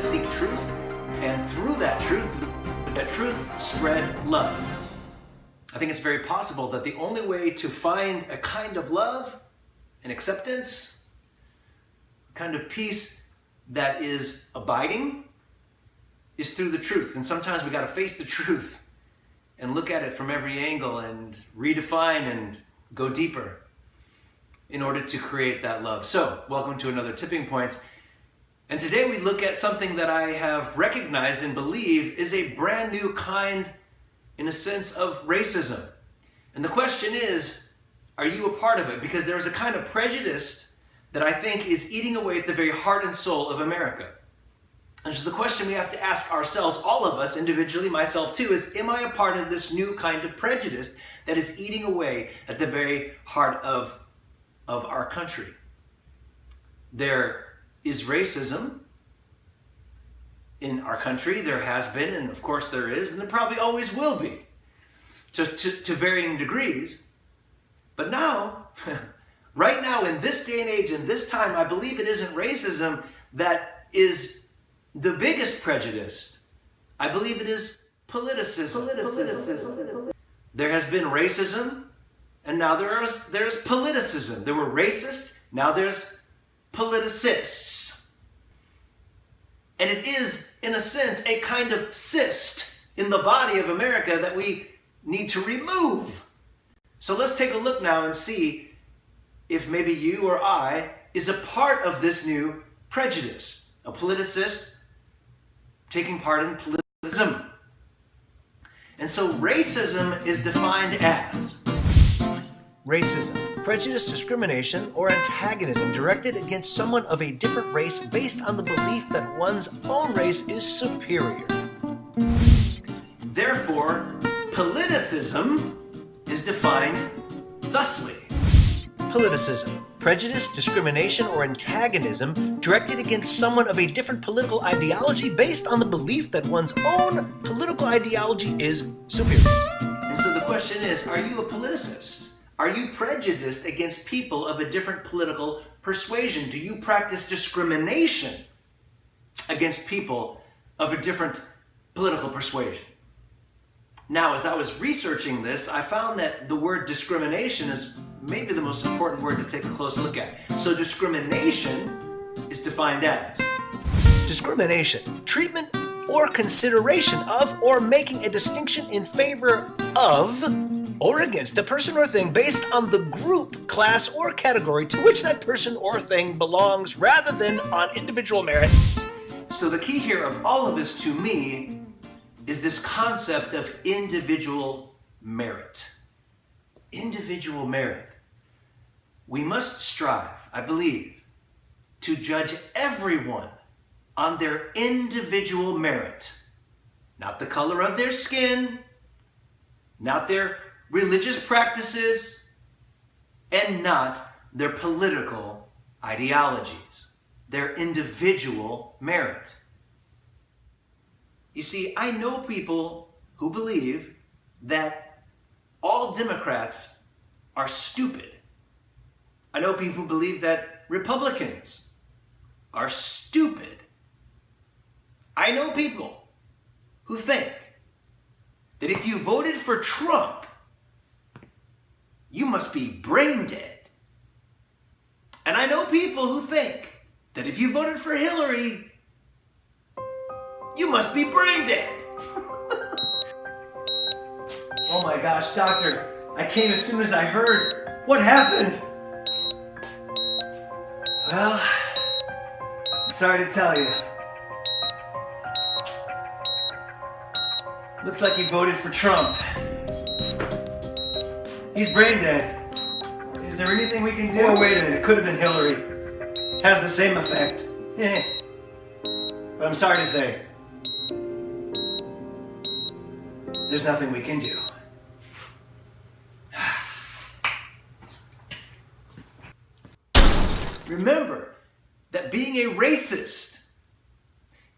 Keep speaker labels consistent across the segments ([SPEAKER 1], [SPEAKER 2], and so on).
[SPEAKER 1] seek truth, and through that truth spread love. I think it's very possible that the only way to find a kind of love and acceptance, a kind of peace that is abiding, is through the truth. And sometimes we got to face the truth and look at it from every angle and redefine and go deeper in order to create that love. So, welcome to another Tipping Points. And today we look at something that I have recognized and believe is a brand new kind, in a sense, of racism. And the question is, are you a part of it? Because there is a kind of prejudice that I think is eating away at the very heart and soul of America. And so the question we have to ask ourselves, all of us individually, myself too, is, am I a part of this new kind of prejudice that is eating away at the very heart of our country? There is racism in our country. There has been, and of course there is, and there probably always will be, to varying degrees. But now, right now, in this day and age, in this time, I believe it isn't racism that is the biggest prejudice. I believe it is politicism. There has been racism, and now there's politicism. There were racists, now there's politicists. And it is, in a sense, a kind of cyst in the body of America that we need to remove. So let's take a look now and see if maybe you or I is a part of this new prejudice. A politicist taking part in politicism. And so racism is defined as racism, prejudice, discrimination, or antagonism directed against someone of a different race based on the belief that one's own race is superior. Therefore, politicism is defined thusly. Politicism, prejudice, discrimination, or antagonism directed against someone of a different political ideology based on the belief that one's own political ideology is superior. And so the question is, are you a politicist? Are you prejudiced against people of a different political persuasion? Do you practice discrimination against people of a different political persuasion? Now, as I was researching this, I found that the word discrimination is maybe the most important word to take a close look at. So discrimination is defined as discrimination, treatment or consideration of or making a distinction in favor of or against a person or thing based on the group, class, or category to which that person or thing belongs rather than on individual merit. So the key here of all of this to me is this concept of individual merit. Individual merit. We must strive, I believe, to judge everyone on their individual merit. Not the color of their skin, not their religious practices, and not their political ideologies. Their individual merit. You see, I know people who believe that all Democrats are stupid. I know people who believe that Republicans are stupid. I know people who think that if you voted for Trump, you must be brain dead. And I know people who think that if you voted for Hillary, you must be brain dead. Oh my gosh, doctor, I came as soon as I heard. What happened? Well, I'm sorry to tell you. Looks like he voted for Trump. He's brain dead. Is there anything we can do? Oh, wait a minute, it could have been Hillary. Has the same effect. But I'm sorry to say, there's nothing we can do. Remember that being a racist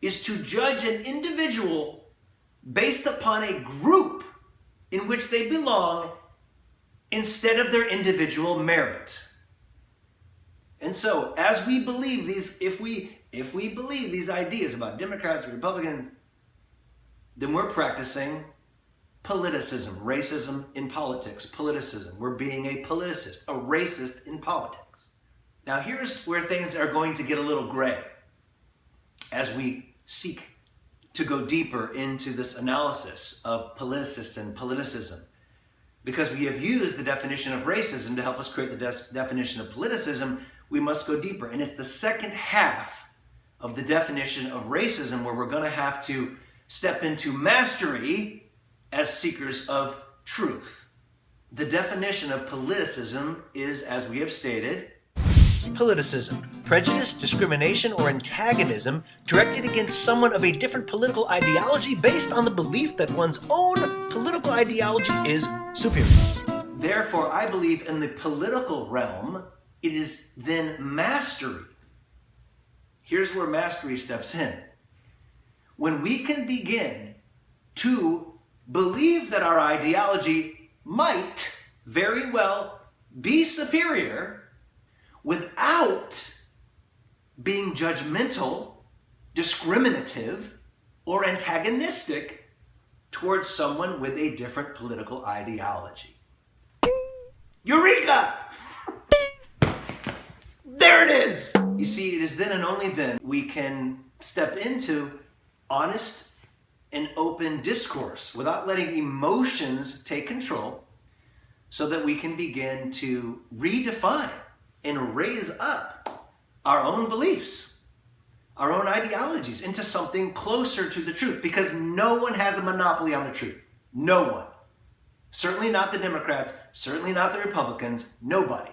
[SPEAKER 1] is to judge an individual based upon a group in which they belong instead of their individual merit. And so, as we believe these, if we if we believe these ideas about Democrats or Republicans, then we're practicing politicism, racism in politics, politicism. We're being a politicist, a racist in politics. Now here's where things are going to get a little gray as we seek to go deeper into this analysis of politicist and politicism. Because we have used the definition of racism to help us create the definition of politicism, we must go deeper. And it's the second half of the definition of racism where we're going to have to step into mastery as seekers of truth. The definition of politicism is, as we have stated, politicism, prejudice, discrimination, or antagonism directed against someone of a different political ideology based on the belief that one's own political ideology is superior. Therefore, I believe in the political realm, it is then mastery. Here's where mastery steps in. When we can begin to believe that our ideology might very well be superior without being judgmental, discriminative, or antagonistic towards someone with a different political ideology. Eureka! There it is! You see, it is then and only then we can step into honest and open discourse without letting emotions take control, so that we can begin to redefine and raise up our own beliefs, our own ideologies into something closer to the truth, because no one has a monopoly on the truth. No one. Certainly not the Democrats, certainly not the Republicans, nobody.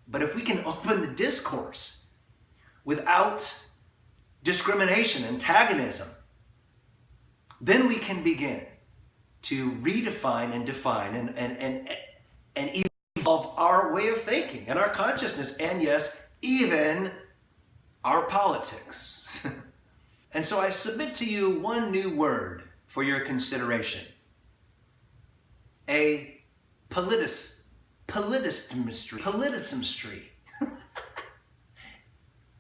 [SPEAKER 1] But if we can open the discourse without discrimination, antagonism, then we can begin to redefine and define and evolve our way of thinking and our consciousness, and yes, even our politics. And so I submit to you one new word for your consideration. A politicimistry.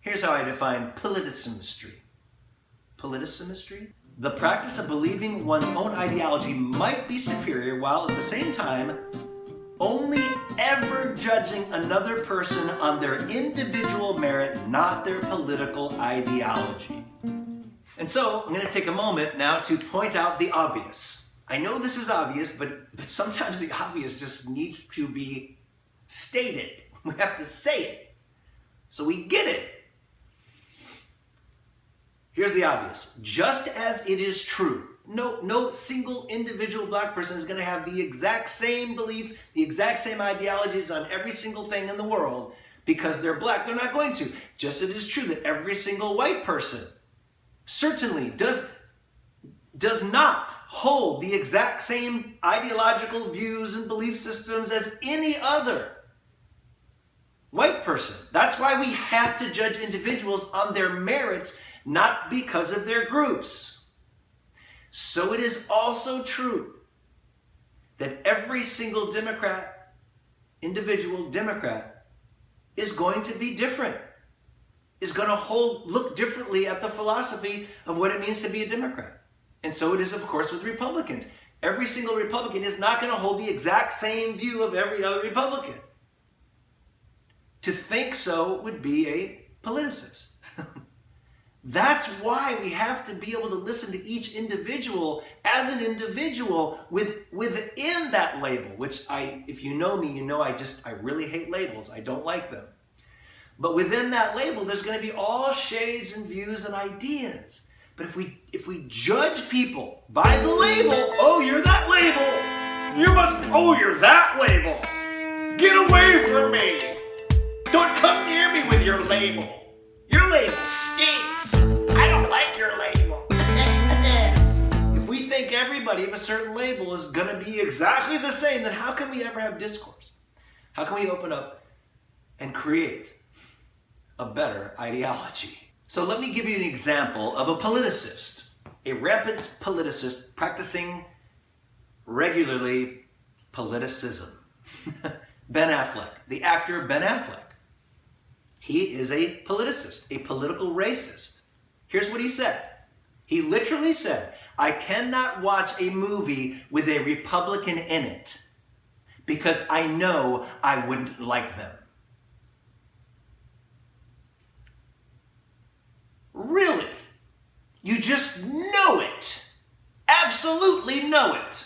[SPEAKER 1] Here's how I define politicimistry. Politicimistry? The practice of believing one's own ideology might be superior while at the same time only ever judging another person on their individual merit, not their political ideology. And so I'm going to take a moment now to point out the obvious. I know this is obvious, but sometimes the obvious just needs to be stated. We have to say it so we get it. Here's the obvious. Just as it is true, no single individual black person is going to have the exact same belief, the exact same ideologies on every single thing in the world because they're black. They're not going to. Just as it is true that every single white person certainly does not hold the exact same ideological views and belief systems as any other white person. That's why we have to judge individuals on their merits, not because of their groups. So it is also true that every single Democrat, individual Democrat, is going to be different, is going to look differently at the philosophy of what it means to be a Democrat. And so it is, of course, with Republicans. Every single Republican is not going to hold the exact same view of every other Republican. To think so would be a politicist. That's why we have to be able to listen to each individual as an individual within that label, which if you know me, you know I really hate labels. I don't like them. But within that label, there's going to be all shades and views and ideas. But if we judge people by the label, oh, you're that label. You're that label. Get away from me. Don't come near me with your label. Your label stinks. I don't like your label. If we think everybody of a certain label is going to be exactly the same, then how can we ever have discourse? How can we open up and create a better ideology? So let me give you an example of a politicist, a rampant politicist practicing regularly politicism. Ben Affleck, the actor Ben Affleck. He is a politicist, a political racist. Here's what he said. He literally said, I cannot watch a movie with a Republican in it because I know I wouldn't like them. Really? You just know it. Absolutely know it.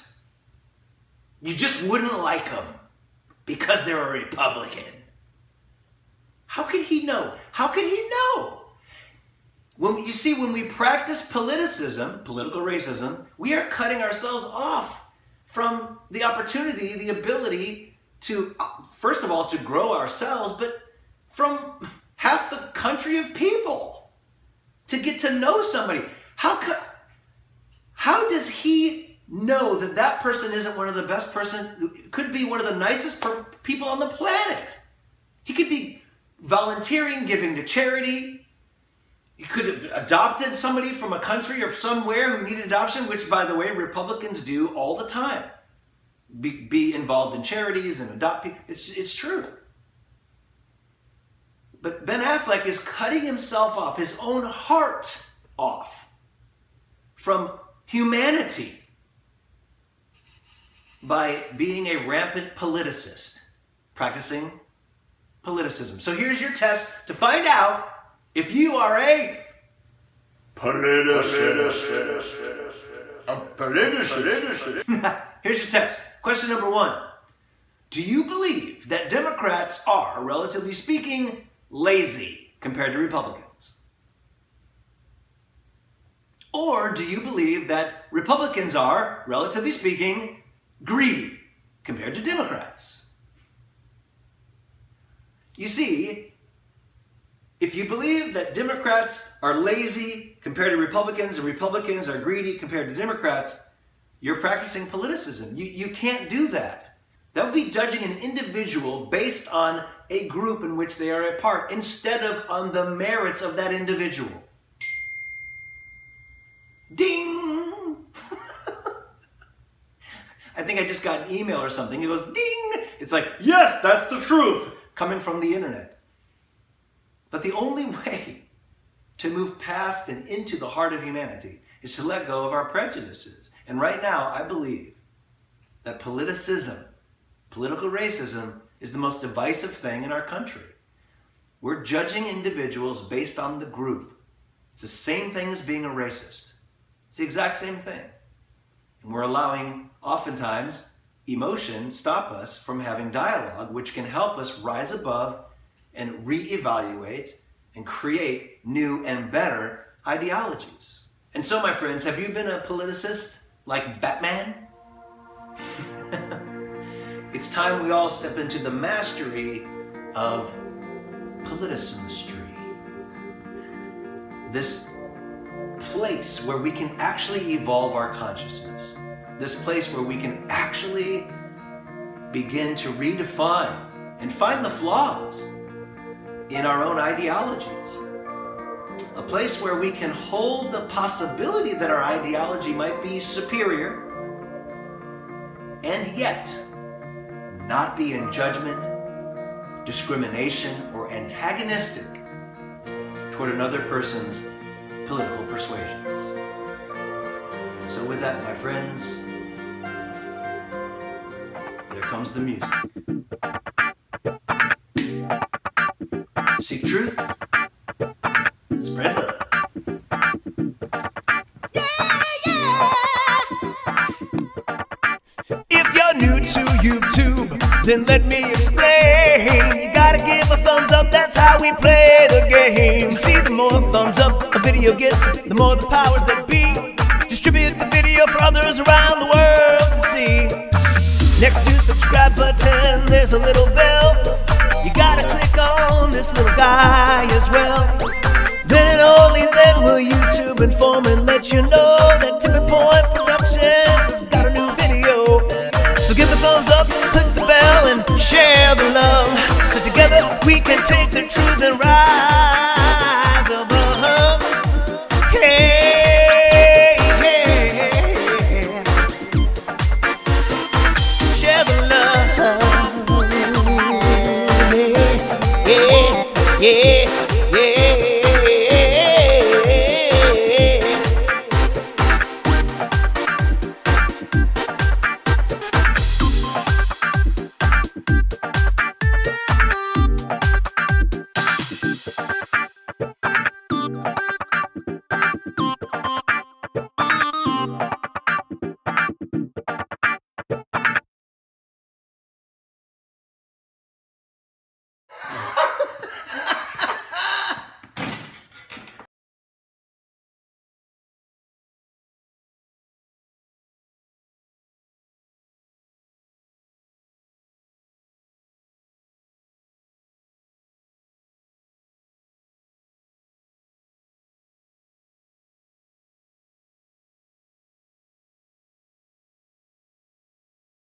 [SPEAKER 1] You just wouldn't like them because they're a Republican. How could he know? How could he know? When we practice politicism, political racism, we are cutting ourselves off from the opportunity, the ability to, first of all, to grow ourselves, but from half the country of people to get to know somebody. How does he know that that person isn't one of the best could be one of the nicest people on the planet? He could be volunteering, giving to charity. He could have adopted somebody from a country or somewhere who needed adoption, which, by the way, Republicans do all the time. Be involved in charities and adopt people. It's true. But Ben Affleck is cutting himself off, his own heart off, from humanity by being a rampant politicist, practicing politicism. So here's your test to find out if you are a politicist. A politicist. Here's your test. Question number 1. Do you believe that Democrats are, relatively speaking, lazy compared to Republicans? Or do you believe that Republicans are, relatively speaking, greedy compared to Democrats? You see, if you believe that Democrats are lazy compared to Republicans and Republicans are greedy compared to Democrats, you're practicing politicism. You can't do that. That would be judging an individual based on a group in which they are a part instead of on the merits of that individual. Ding! I think I just got an email or something. It goes ding! It's like, yes, that's the truth, coming from the internet. But the only way to move past and into the heart of humanity is to let go of our prejudices. And right now, I believe that politicism, political racism, is the most divisive thing in our country. We're judging individuals based on the group. It's the same thing as being a racist. It's the exact same thing. And we're allowing, oftentimes, emotion stop us from having dialogue, which can help us rise above and reevaluate and create new and better ideologies. And so, my friends, have you been a politicist like Batman? It's time we all step into the mastery of politicistry. This place where we can actually evolve our consciousness. This place where we can actually begin to redefine and find the flaws in our own ideologies. A place where we can hold the possibility that our ideology might be superior and yet not be in judgment, discrimination, or antagonistic toward another person's political persuasions. And so with that, my friends, there comes the music. Seek truth, spread love.
[SPEAKER 2] If you're new to YouTube, then let me explain. You gotta give a thumbs up, that's how we play the game. You see, the more thumbs up a video gets, the more the powers that be distribute the video for others around the world to see. Next to subscribe button, there's a little bell. You gotta click on this little guy as well. Then only then will YouTube inform and let you know that Tipping Point Productions has got a new video. So give the thumbs up, click the bell, and share the love. So together we can take the truth and rise.